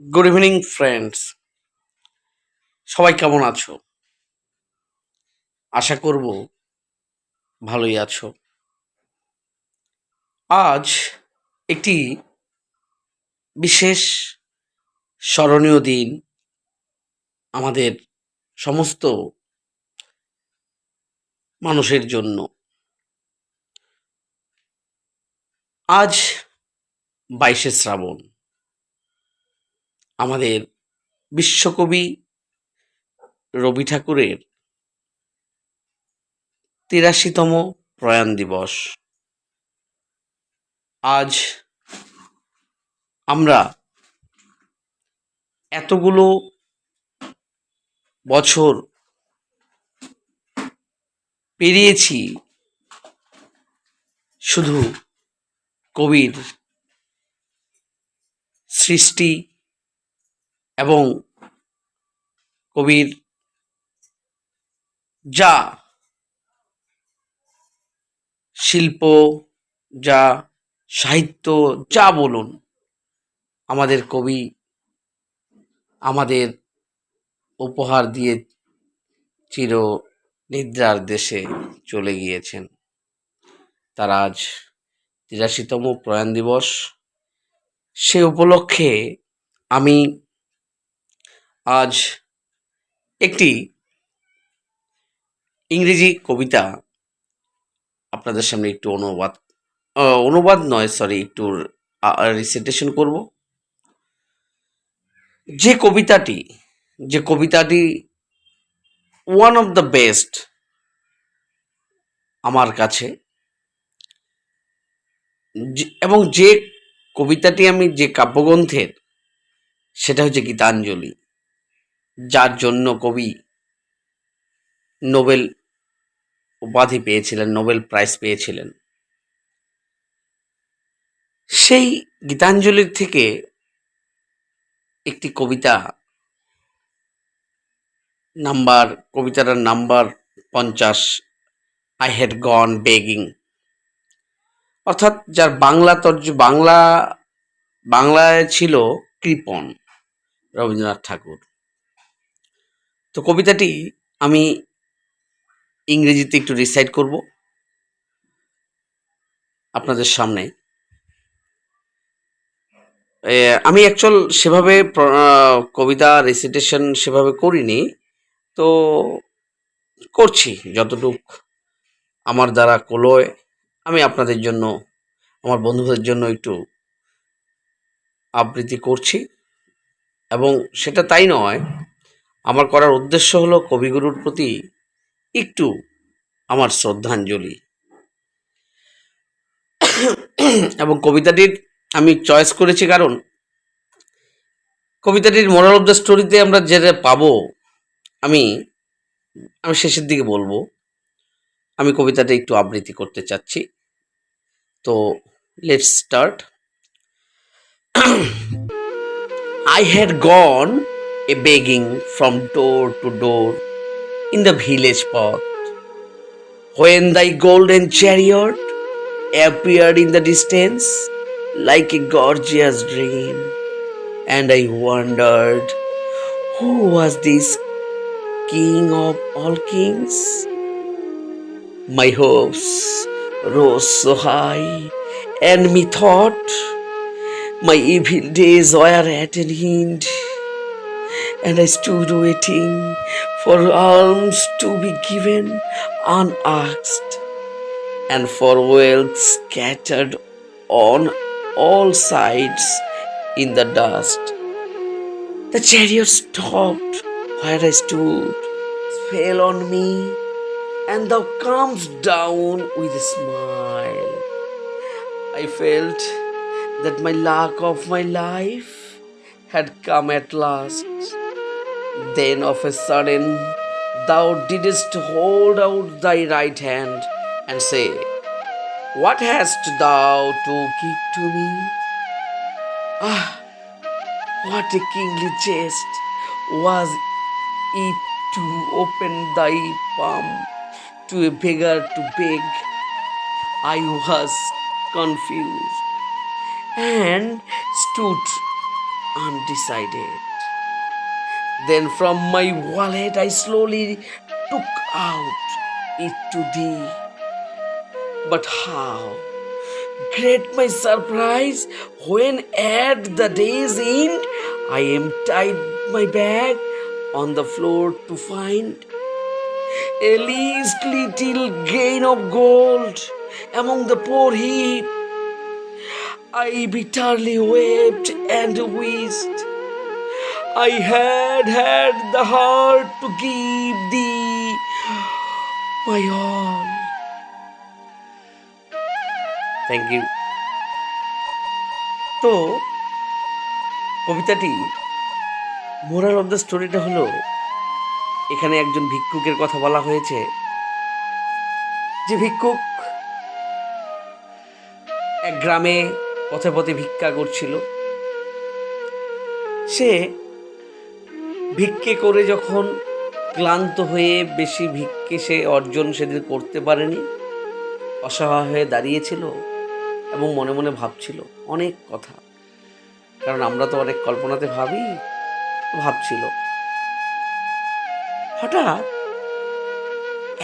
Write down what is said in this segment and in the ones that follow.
Good evening friends, সবাই কেমন আছো? আশা করব ভালোই আছো। আজ একটি বিশেষ স্মরণীয় দিন আমাদের সমস্ত মানুষের জন্য। আজ 22শে শ্রাবণ, আমাদের বিশ্বকবি রবি ঠাকুরের ৮৩তম প্রয়াণ দিবস। আজ আমরা এতগুলো বছর পেরিয়েছি শুধু কবির সৃষ্টি এবং কবির যা শিল্প, যা সাহিত্য, যা বলুন, আমাদের কবি আমাদের উপহার দিয়ে চির নিদ্রার দেশে চলে গিয়েছেন। তার আজ ৮৩তম প্রয়াণ দিবস। সে উপলক্ষে আমি আজ একটি ইংরেজি কবিতা আপনাদের সামনে একটু অনুবাদ নয়, সরি, একটু রিসাইটেশন করব। যে কবিতাটি যে কবিতাটি ওয়ান অফ দ্য বেস্ট আমার কাছে, এবং যে কবিতাটি আমি যে কাব্যগ্রন্থের, সেটা হচ্ছে গীতাঞ্জলি, যার জন্য কবি নোবেল উপাধি পেয়েছিলেন, নোবেল প্রাইজ পেয়েছিলেন। সেই গীতাঞ্জলির থেকে একটি কবিতা, কবিতাটার number 50, I had gone begging, অর্থাৎ যার বাংলায় ছিল কৃপণ, রবীন্দ্রনাথ ঠাকুর। তো কবিতাটি আমি ইংরেজিতে একটু রিসাইট করব আপনাদের সামনে। আমি অ্যাকচুয়াল সেভাবে কবিতা রিসাইটেশন সেভাবে করিনি, তো করছি যতটুক আমার দ্বারা কলয়। আমি আপনাদের জন্য, আমার বন্ধুদের জন্য একটু আবৃত্তি করছি। এবং সেটা তাই নয়, আমার করার উদ্দেশ্য হলো কবিগুরুর প্রতি একটু আমার শ্রদ্ধাঞ্জলি। এবং কবিতাটির আমি চয়েস করেছি কারণ কবিতাটির মোরাল অফ দ্য স্টোরিতে আমরা যেটা পাবো, আমি আমি শেষের দিকে বলবো। আমি কবিতাটা একটু আবৃত্তি করতে চাচ্ছি। তো let's start. I had gone a begging from door to door in the village path, when thy golden chariot appeared in the distance like a gorgeous dream, and I wondered who was this king of all kings. My hopes rose so high, and methought my evil days were at an end, and I stood waiting for alms to be given unasked, and for wealth scattered on all sides in the dust. The chariot stopped where I stood, fell on me, and thou camest down with a smile. I felt that my luck of my life had come at last. Then of a sudden thou didst hold out thy right hand and say, what hast thou to give to me? Ah, what a kingly jest was it to open thy palm to a beggar to beg. I was confused and stood undecided. Then from my wallet I slowly took out it to thee. But how great my surprise when at the day's end I emptied my bag on the floor to find a least little grain of gold among the poor heap. I bitterly wept and wished I had the heart to give thee my all. Thank you. তো কবিতাটি moral of the স্টোরিটা হলো, এখানে একজন ভিক্ষুকের কথা বলা হয়েছে, যে ভিক্ষুক এক গ্রামে পথে পথে ভিক্ষা করছিল। সে ভিক্ষে করে যখন ক্লান্ত হয়ে বেশি ভিক্ষে সে অর্জন সেদিন করতে পারেনি, অসহায় হয়ে দাঁড়িয়েছিল এবং মনে মনে ভাবছিল অনেক কথা, কারণ আমরা তো অনেক কল্পনাতে ভাবি। ভাবছিল, হঠাৎ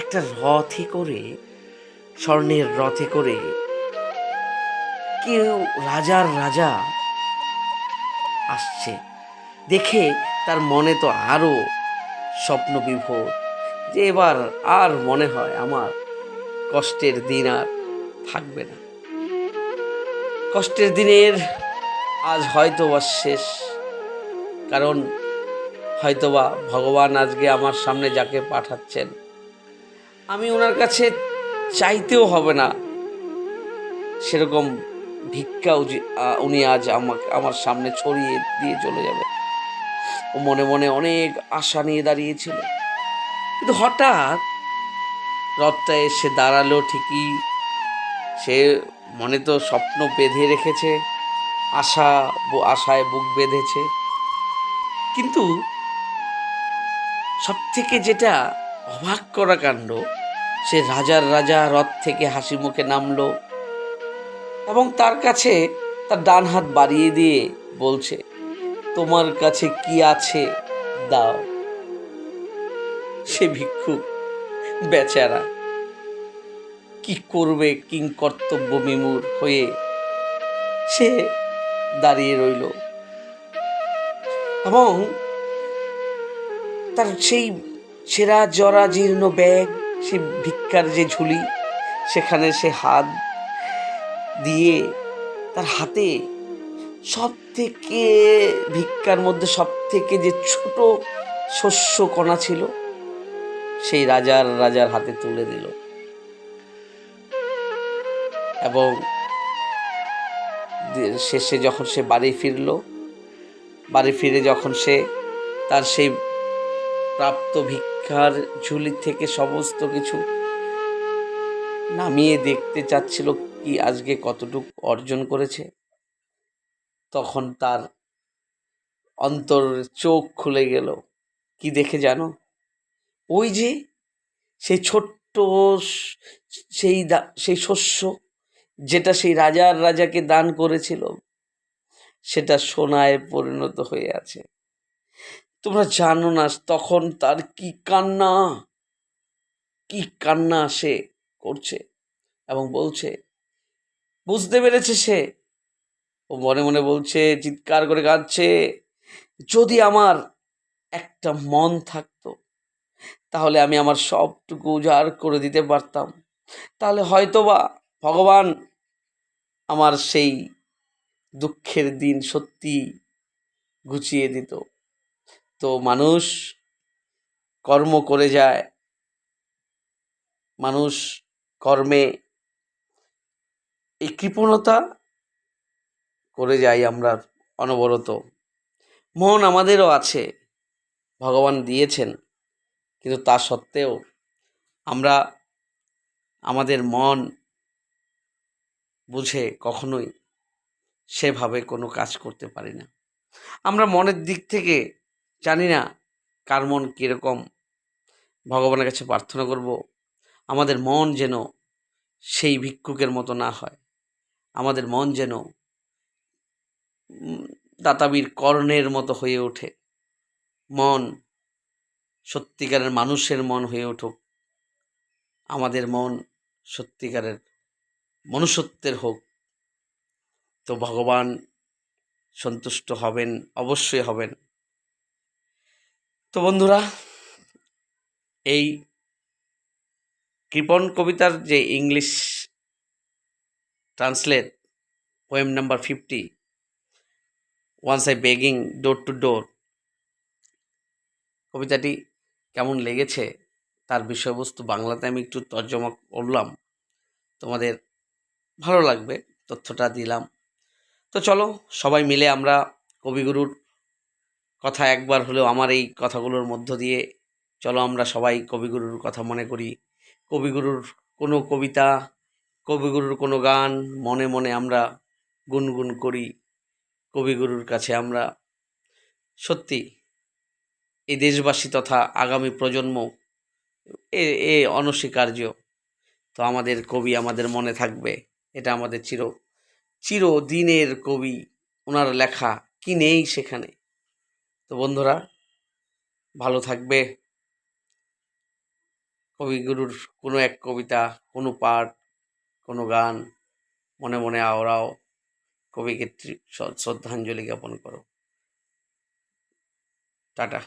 একটা রথে করে, স্বর্ণের রথে করে কেউ রাজার রাজা আসছে। দেখে তার মনে তো আরো স্বপ্ন বিভোর, যে এবার আর মনে হয় আমার কষ্টের দিন আর থাকবে না। কষ্টের দিনের আজ হয়তোবা শেষ, কারণ হয়তোবা ভগবান আজকে আমার সামনে যাকে পাঠাচ্ছেন, আমি ওনার কাছে চাইতেও হবে না সেরকম ভিক্ষা উনি আজ আমার সামনে ছড়িয়ে দিয়ে চলে যাবে। ও মনে মনে অনেক আশা নিয়ে দাঁড়িয়েছিল, কিন্তু হঠাৎ রথটা এসে দাঁড়ালো ঠিকই। সে মনে তো স্বপ্ন বেঁধে রেখেছে, আশায় বুক বেঁধেছে, কিন্তু সব থেকে যেটা অবাক করা কাণ্ড, সে রাজার রাজা রথ থেকে হাসি মুখে নামলো এবং তার কাছে তার ডান হাত বাড়িয়ে দিয়ে বলছে, তোমার কাছে কি আছে দাও। সে ভিক্ষুক বেচারা কি করবে, কিং কর্তব্য বিমূঢ় হয়ে সে দাঁড়িয়ে রইল এবং তার সেই ছেঁড়া জরা জীর্ণ ব্যাগ, সেই ভিক্ষার যে ঝুলি, সেখানে সে হাত দিয়ে তার হাতে সব থেকে ভিক্ষার মধ্যে সব থেকে যে ছোট শস্য কণা ছিল, সেই রাজার হাতে তুলে দিল এবং শেষে যখন সে বাড়ি ফিরে যখন সে তার সেই প্রাপ্ত ভিক্ষার ঝুলি থেকে সমস্ত কিছু নামিয়ে দেখতে চাচ্ছিল কি আজকে কতটুকু অর্জন করেছে, তখন তার অন্তর চোখ খুলে গেল। কি দেখে জানো? ওই যে সেই ছোট্ট সেই শস্য যেটা সেই রাজাকে দান করেছিল, সেটা সোনায় পরিণত হয়ে আছে। তোমরা জানো না তখন তার কি কান্না সে করছে এবং বলছে, বুঝতে পেরেছে সে, ও মনে মনে বলছে, চিৎকার করে কাঁদছে, যদি আমার একটা মন থাকতো তাহলে আমি আমার সবটুকু উজাড় করে দিতে পারতাম, তাহলে হয়তোবা ভগবান আমার সেই দুঃখের দিন সত্যি ঘুচিয়ে দিত। তো মানুষ কর্ম করে যায়, মানুষ কর্মে এই কৃপণতা করে যাই আমরা অনবরত। মন আমাদেরও আছে, ভগবান দিয়েছেন, কিন্তু তা সত্ত্বেও আমরা আমাদের মন বুঝে কখনোই সেভাবে কোনো কাজ করতে পারি না। আমরা মনের দিক থেকে জানি না কার মন কীরকম। ভগবানের কাছে প্রার্থনা করব আমাদের মন যেন সেই ভিক্ষুকের মতো না হয়, আমাদের মন যেন দাতাবীর কর্ণের মতো হয়ে ওঠে, মন সত্যিকারের মানুষের মন হয়ে উঠুক, আমাদের মন সত্যিকারের মনুষ্যত্বের হোক, তো ভগবান সন্তুষ্ট হবেন, অবশ্যই হবেন। তো বন্ধুরা, এই কৃপণ কবিতার যে English translate, poem number 50, once I begging door to door, কবিতাটি কেমন লেগেছে, তার বিষয়বস্তু বাংলাতে আমি একটু তর্জমা করলাম, তোমাদের ভালো লাগবে, তথ্যটা দিলাম। তো চলো সবাই মিলে আমরা কবিগুরুর কথা একবার হলেও, আমার এই কথাগুলোর মধ্য দিয়ে চলো আমরা সবাই কবিগুরুর কথা মনে করি, কবিগুরুর কোনো কবিতা, কবিগুরুর কোনো গান মনে মনে আমরা গুনগুন করি। কবিগুরুর কাছে আমরা সত্যি এই দেশবাসী তথা আগামী প্রজন্ম এ এ অনস্বীকার্য, তো আমাদের কবি আমাদের মনে থাকবে, এটা আমাদের চিরদিনের কবি, ওনার লেখা কি নেই সেখানে। তো বন্ধুরা, ভালো থাকবে, কবিগুরুর কোনো এক কবিতা, কোনো পাঠ, কোনো গান মনে মনে আওড়াও, কবিকে শ্রদ্ধাঞ্জলি জ্ঞাপন করো। টাটা।